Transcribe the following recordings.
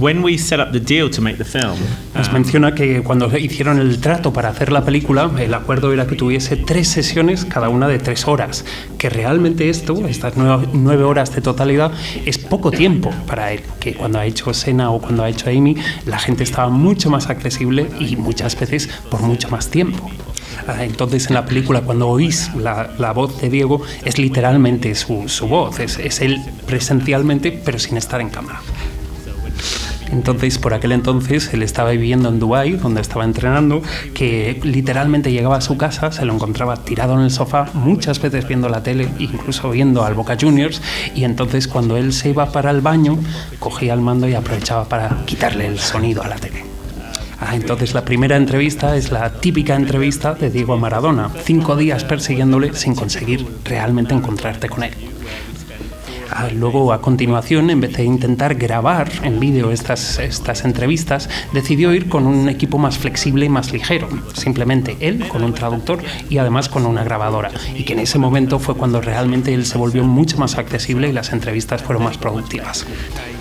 when we set up the deal to make the film, nos menciona que cuando hicieron el trato para hacer la película, el acuerdo era que tuviese 3 sesiones, cada una de 3 horas, que realmente estas 9 horas de totalidad, es poco tiempo para él, que cuando ha hecho Senna o cuando ha hecho Amy, la gente estaba mucho más accesible y muchas veces por mucho más tiempo. Entonces en la película, cuando oís la voz de Diego, es literalmente su voz, es él presencialmente pero sin estar en cámara. Entonces, por aquel entonces, él estaba viviendo en Dubái, donde estaba entrenando, que literalmente llegaba a su casa, se lo encontraba tirado en el sofá, muchas veces viendo la tele, incluso viendo al Boca Juniors, y entonces cuando él se iba para el baño, cogía el mando y aprovechaba para quitarle el sonido a la tele. Entonces la primera entrevista es la típica entrevista de Diego a Maradona, 5 días persiguiéndole sin conseguir realmente encontrarte con él. Luego, a continuación, en vez de intentar grabar en vídeo estas entrevistas, decidió ir con un equipo más flexible y más ligero. Simplemente él, con un traductor y además con una grabadora. Y que en ese momento fue cuando realmente él se volvió mucho más accesible y las entrevistas fueron más productivas.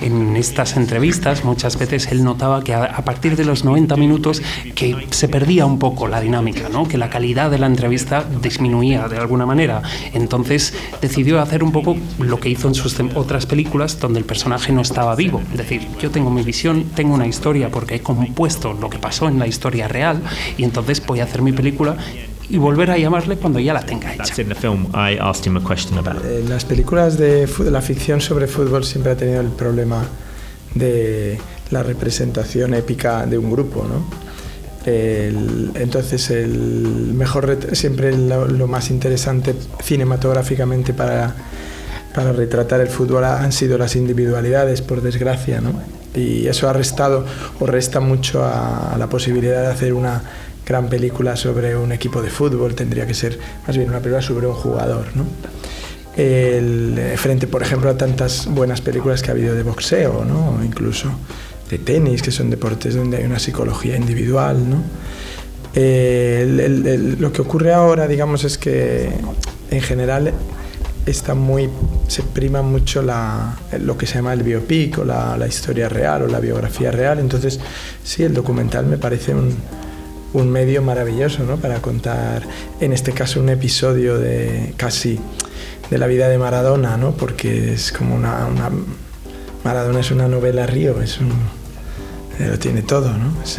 En estas entrevistas, muchas veces él notaba que a partir de los 90 minutos que se perdía un poco la dinámica, ¿no? Que la calidad de la entrevista disminuía de alguna manera. Entonces decidió hacer un poco lo que hizo en sus otras películas, donde el personaje no estaba vivo. Es decir, yo tengo mi visión, tengo una historia porque he compuesto lo que pasó en la historia real y entonces voy a hacer mi película y volver a llamarle cuando ya la tenga hecha. En las películas de la ficción sobre fútbol siempre ha tenido el problema de la representación épica de un grupo, ¿no? Entonces siempre lo más interesante cinematográficamente para retratar el fútbol han sido las individualidades, por desgracia, ¿no? Y eso ha restado o resta mucho a la posibilidad de hacer una gran película sobre un equipo de fútbol. Tendría que ser más bien una película sobre un jugador, ¿no? Frente, por ejemplo, a tantas buenas películas que ha habido de boxeo, ¿no? O incluso de tenis, que son deportes donde hay una psicología individual, ¿no? Lo que ocurre ahora, digamos, es que en general se prima mucho lo que se llama el biopic o la historia real o la biografía real. Entonces, sí, el documental me parece un medio maravilloso, ¿no? Para contar, en este caso, un episodio casi de la vida de Maradona, ¿no? Porque es como Maradona es una novela Río, lo tiene todo, ¿no? Es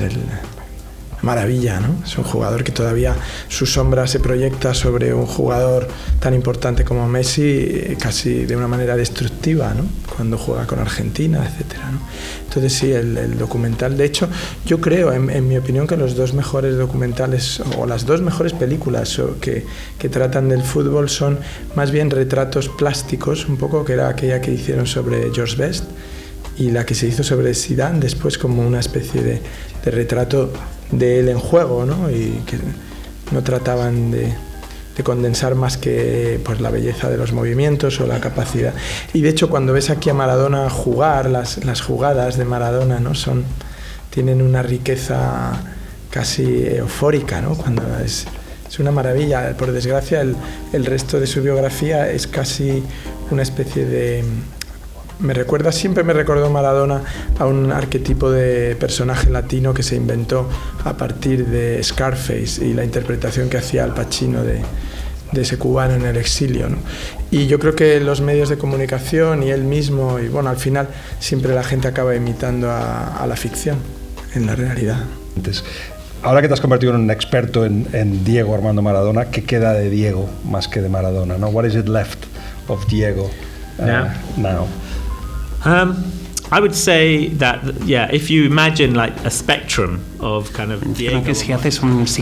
maravilla, ¿no? Es un jugador que todavía su sombra se proyecta sobre un jugador tan importante como Messi, casi de una manera destructiva, ¿no? Cuando juega con Argentina, etcétera, ¿no? Entonces sí, el documental, de hecho, yo creo, en mi opinión, que los 2 mejores documentales o las 2 mejores películas que tratan del fútbol son más bien retratos plásticos, un poco, que era aquella que hicieron sobre George Best y la que se hizo sobre Zidane después, como una especie de retrato de él en juego, ¿no? Y que no trataban de condensar más que pues, la belleza de los movimientos o la capacidad. Y de hecho, cuando ves aquí a Maradona jugar, las jugadas de Maradona, ¿no? Tienen una riqueza casi eufórica, ¿no? Cuando es una maravilla. Por desgracia, el resto de su biografía es casi una especie de... Siempre me recordó Maradona a un arquetipo de personaje latino que se inventó a partir de Scarface y la interpretación que hacía Al Pacino de ese cubano en el exilio, ¿no? Y yo creo que los medios de comunicación y él mismo, y bueno, al final siempre la gente acaba imitando a la ficción en la realidad. Entonces, ahora que te has convertido en un experto en Diego Armando Maradona, ¿qué queda de Diego más que de Maradona, ¿no? What is it left of Diego now? I would say that, if you imagine like a spectrum of kind of Diego. Que si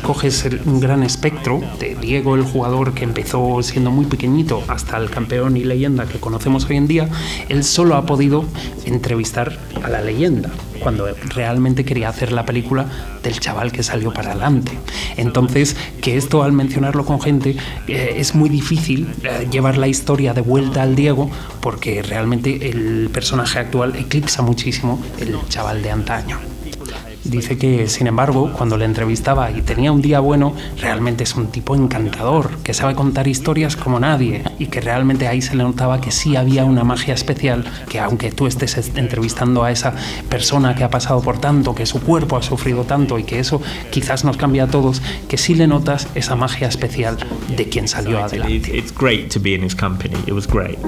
coges un gran espectro de Diego, el jugador que empezó siendo muy pequeñito, hasta el campeón y leyenda que conocemos hoy en día, él solo ha podido entrevistar a la leyenda, cuando realmente quería hacer la película del chaval que salió para adelante. Entonces, que esto, al mencionarlo con gente, es muy difícil llevar la historia de vuelta al Diego, porque realmente el personaje actual eclipsa muchísimo el chaval de antaño. Dice que, sin embargo, cuando le entrevistaba y tenía un día bueno, realmente es un tipo encantador, que sabe contar historias como nadie y que realmente ahí se le notaba que sí había una magia especial, que aunque tú estés entrevistando a esa persona que ha pasado por tanto, que su cuerpo ha sufrido tanto y que eso quizás nos cambia a todos, que sí le notas esa magia especial de quien salió adelante. It's great to be in his company. It was great.